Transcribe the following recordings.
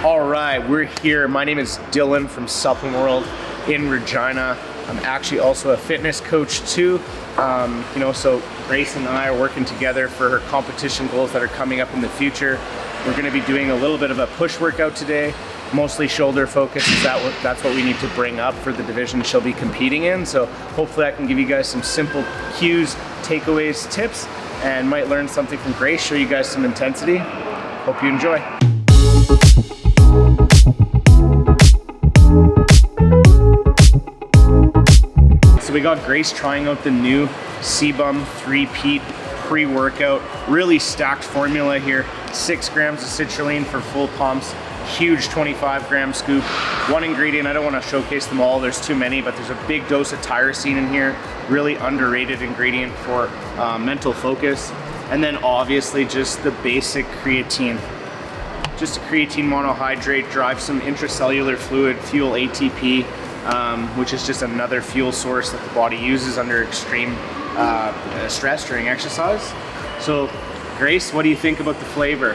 All right, we're here. My name is Dillon from Supplement World in Regina. I'm actually also a fitness coach too. So Grace and I are working together for her competition goals that are coming up in the future. We're going to be doing a little bit of a push workout today, mostly shoulder focus. That's what we need to bring up for the division she'll be competing in. So hopefully I can give you guys some simple cues, takeaways, tips, and might learn something from Grace, show you guys some intensity. Hope you enjoy. So we got Grace trying out the new CBum 3-peat pre-workout. Really stacked formula here. 6 grams of citrulline for full pumps. Huge 25-gram scoop. One ingredient, I don't want to showcase them all, there's too many, but there's a big dose of tyrosine in here. Really underrated ingredient for mental focus. And then obviously just the basic creatine. Just a creatine monohydrate, drive some intracellular fluid, fuel ATP, which is just another fuel source that the body uses under extreme stress during exercise. So Grace, what do you think about the flavor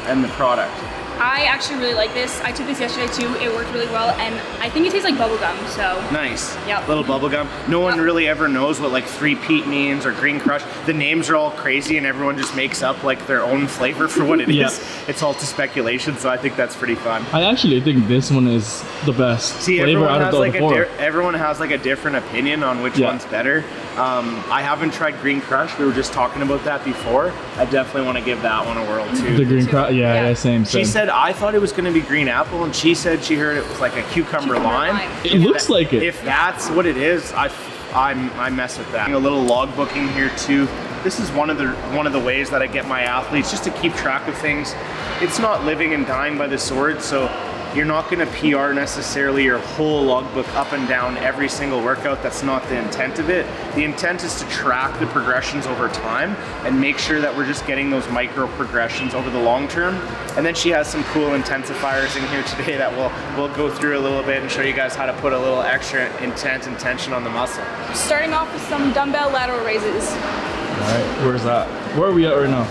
and the product? I actually really like this. I took this yesterday too. It worked really well, and I think it tastes like bubblegum, so. Nice. Yep. Little bubblegum. No one really ever knows what like 3-peat means or green crush. The names are all crazy and everyone just makes up like their own flavor for what it is. It's all to speculation, so I think that's pretty fun. I actually think this one is the best flavor out of the four. Everyone has like a different opinion on which one's better. I haven't tried green crush. We were just talking about that before. I definitely want to give that one a whirl too. The green crush, yeah, same. She said, I thought it was going to be green apple, and she said she heard it was like a cucumber lime. It looks like it. If that's what it is, I mess with that. A little log booking here too. This is one of the ways that I get my athletes just to keep track of things. It's not living and dying by the sword, so you're not going to PR necessarily your whole logbook up and down every single workout. That's not the intent of it. The intent is to track the progressions over time and make sure that we're just getting those micro progressions over the long term. And then she has some cool intensifiers in here today that we'll go through a little bit and show you guys how to put a little extra intent and tension on the muscle. Starting off with some dumbbell lateral raises. All right, where's that? Where are we at right now?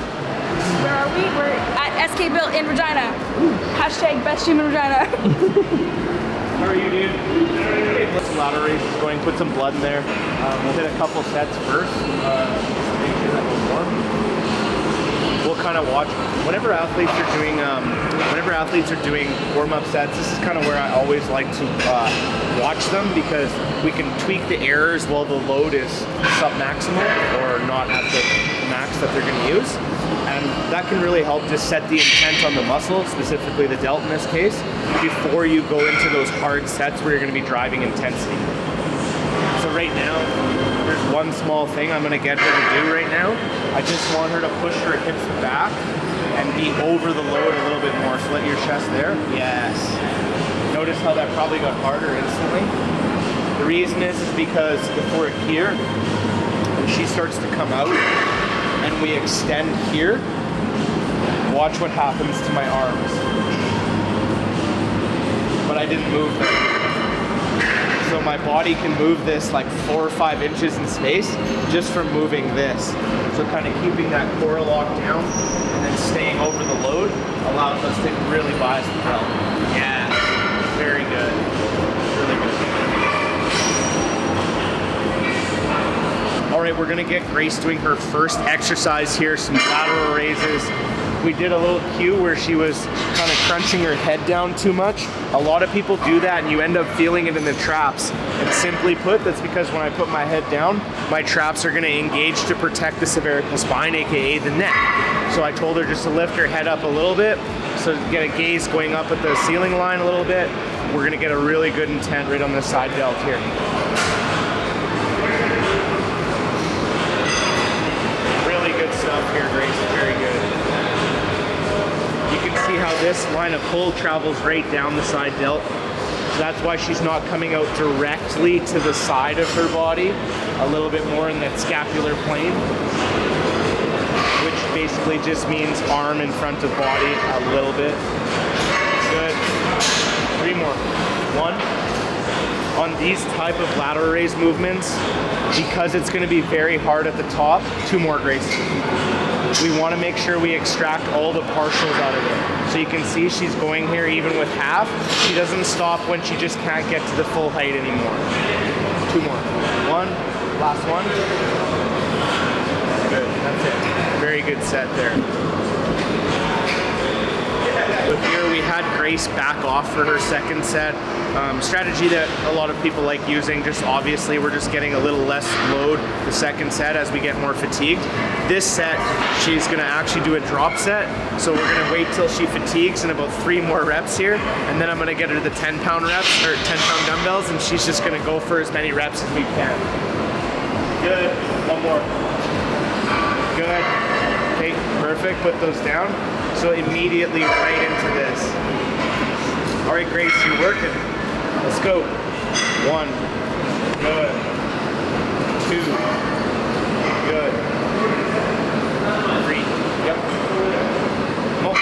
Where are we? We're at SK Built in Regina. Hashtag best gym in Regina. How are you, dude? Okay, put some lateral raises going, put some blood in there. We'll hit a couple sets first. Make sure that we're warm. We'll kind of watch whenever athletes are doing warm-up sets. This is kind of where I always like to watch them, because we can tweak the errors while the load is sub-maximal or not at the max that they're going to use. And that can really help just set the intent on the muscle, specifically the delt in this case, before you go into those hard sets where you're going to be driving intensity. So right now, there's one small thing I'm going to get her to do right now. I just want her to push her hips back and be over the load a little bit more. So let your chest there. Yes. Notice how that probably got harder instantly. The reason is because if we're here and she starts to come out and we extend here, watch what happens to my arms. But I didn't move them. So my body can move this like 4 or 5 inches in space just from moving this. So kind of keeping that core locked down and then staying over the load allows us to really bias the delt. Yeah, very good. Really good. All right, we're gonna get Grace doing her first exercise here, some lateral raises. We did a little cue where she was kind of crunching her head down too much. A lot of people do that and you end up feeling it in the traps. And simply put, that's because when I put my head down, my traps are gonna engage to protect the cervical spine, AKA the neck. So I told her just to lift her head up a little bit, so get a gaze going up at the ceiling line a little bit. We're gonna get a really good intent right on the side delt here. Really good stuff here, Grace, very good. You can see how this line of pull travels right down the side delt. So that's why she's not coming out directly to the side of her body, a little bit more in that scapular plane, which basically just means arm in front of body a little bit. Good. 3 more. 1. On these type of lateral raise movements, because it's going to be very hard at the top, 2 more, Grace. we want to make sure we extract all the partials out of it. So you can see she's going here even with half. She doesn't stop when she just can't get to the full height anymore. 2 more. 1, last one. Good, that's it. Very good set there. With here, we had Grace back off for her second set. Strategy that a lot of people like using, just obviously we're just getting a little less load the second set as we get more fatigued. This set, she's gonna actually do a drop set. So we're gonna wait till she fatigues in about 3 more reps here. And then I'm gonna get her to the 10-pound reps, or 10-pound dumbbells, and she's just gonna go for as many reps as we can. Good, 1 more. Good, okay, perfect, put those down. So immediately right into this. All right, Grace, you're working. Let's go. 1, good. 2, good. 3, yep. 4,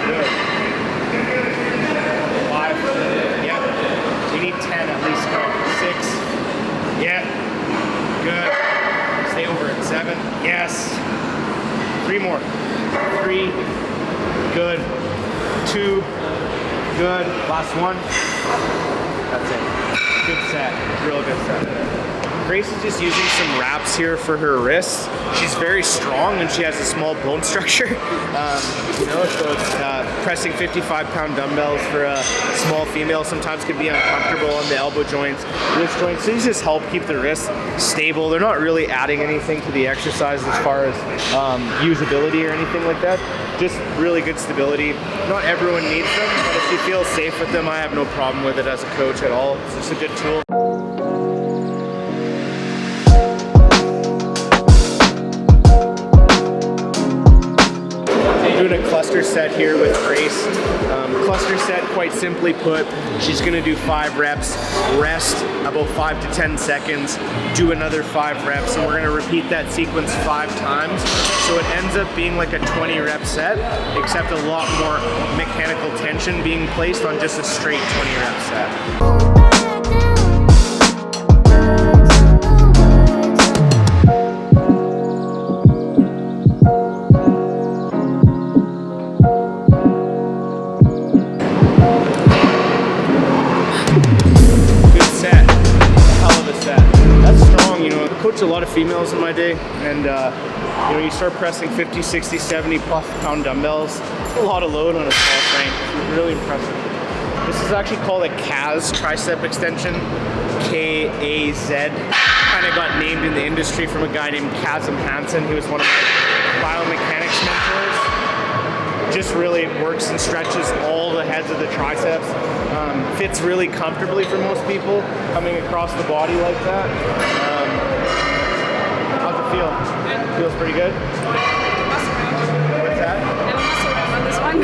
good. 5, yep. We need 10 at least, go. 6, yeah. Good. Stay over it. 7, yes. 3 more. 3, good. 2, good. Last one. That's it. Good set. Real good set. Grace is just using some wraps here for her wrists. She's very strong and she has a small bone structure. So it's, pressing 55-pound dumbbells for a small female sometimes can be uncomfortable on the elbow joints, wrist joints. So these just help keep the wrists stable. They're not really adding anything to the exercise as far as usability or anything like that. Just really good stability. Not everyone needs them, but if you feel safe with them, I have no problem with it as a coach at all. It's just a good tool. Doing a cluster set here with Grace. Cluster set, quite simply put, she's gonna do 5 reps, rest about 5 to 10 seconds, do another 5 reps, and we're gonna repeat that sequence 5 times. So it ends up being like a 20 rep set, except a lot more mechanical tension being placed on just a straight 20 rep set. A lot of females in my day, and you start pressing 50, 60, 70 plus pound dumbbells. It's a lot of load on a small frame. It's really impressive. This is actually called a CAZ tricep extension, K-A-Z. Kind of got named in the industry from a guy named Kazim Hansen. He was one of my biomechanics mentors. Just really works and stretches all the heads of the triceps. Fits really comfortably for most people coming across the body like that. How's it feel? Good. Feels pretty good? Muscle round. What's that? I have a muscle round on this one.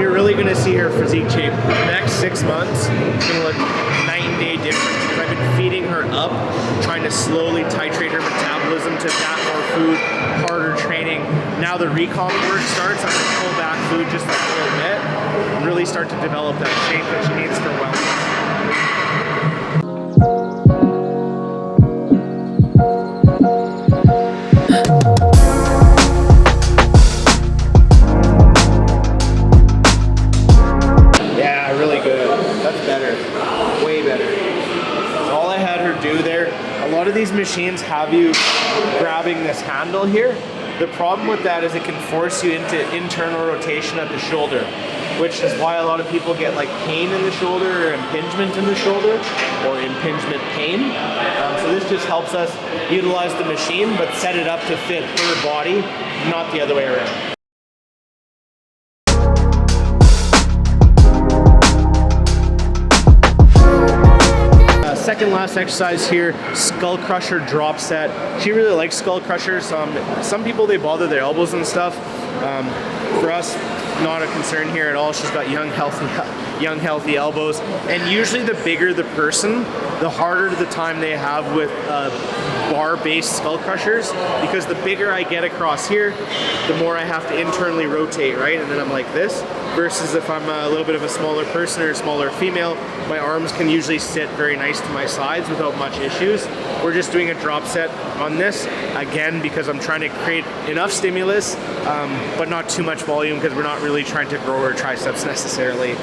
You're really going to see her physique shape. The next 6 months, it's going to look night and day different. I've been feeding her up, trying to slowly titrate her metabolism to that more food, harder training. Now the recomp work starts, I'm gonna pull back food just like a little bit and really start to develop that shape that she needs for wellness. Yeah, really good. That's better. Way better. All I had her do there, a lot of these machines have you grabbing this handle here. The problem with that is it can force you into internal rotation at the shoulder, which is why a lot of people get like pain in the shoulder or impingement in the shoulder or impingement pain. So this just helps us utilize the machine but set it up to fit her body, not the other way around. Second last exercise here, skull crusher drop set. She really likes skull crushers. Some people, they bother their elbows and stuff. For us, not a concern here at all. She's got young healthy elbows, and usually the bigger the person, the harder the time they have with bar-based skull crushers, because the bigger I get across here, the more I have to internally rotate, right? And then I'm like this, versus if I'm a little bit of a smaller person or a smaller female, my arms can usually sit very nice to my sides without much issues. We're just doing a drop set on this, again, because I'm trying to create enough stimulus, but not too much volume, because we're not really trying to grow our triceps necessarily.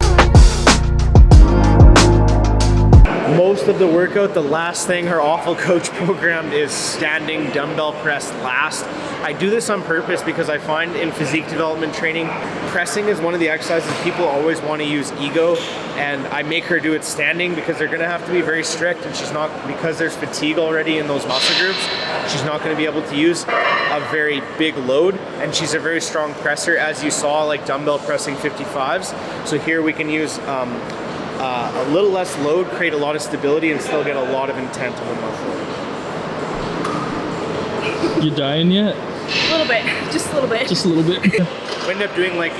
Most of the workout, the last thing her awful coach programmed is standing dumbbell press last. I do this on purpose because I find in physique development training, pressing is one of the exercises people always want to use ego, and I make her do it standing because they're going to have to be very strict, and she's not, because there's fatigue already in those muscle groups, she's not going to be able to use a very big load, and she's a very strong presser, as you saw, like dumbbell pressing 55s. So here we can use a little less load, create a lot of stability, and still get a lot of intent on the muscle. You dying yet? A little bit, just a little bit. Just a little bit. We end up doing like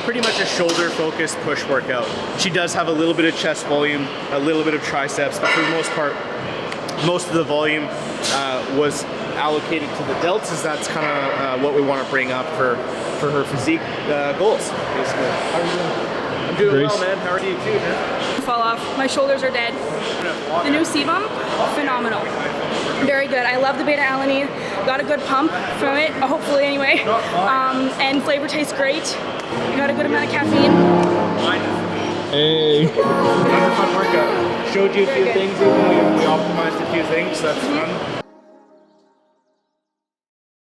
pretty much a shoulder-focused push workout. She does have a little bit of chest volume, a little bit of triceps, but for the most part, most of the volume was allocated to the delts, as that's kind of what we want to bring up for her physique goals, basically. How are you doing? I'm doing Grace. well, man. How are you too, man? Fall off. My shoulders are dead. The new sebum, phenomenal. Very good. I love the beta alanine. Got a good pump from it, hopefully anyway. And flavor tastes great. Got a good amount of caffeine. Hey. That was a fun workout. Showed you a few things, even we optimized a few things, so that's fun.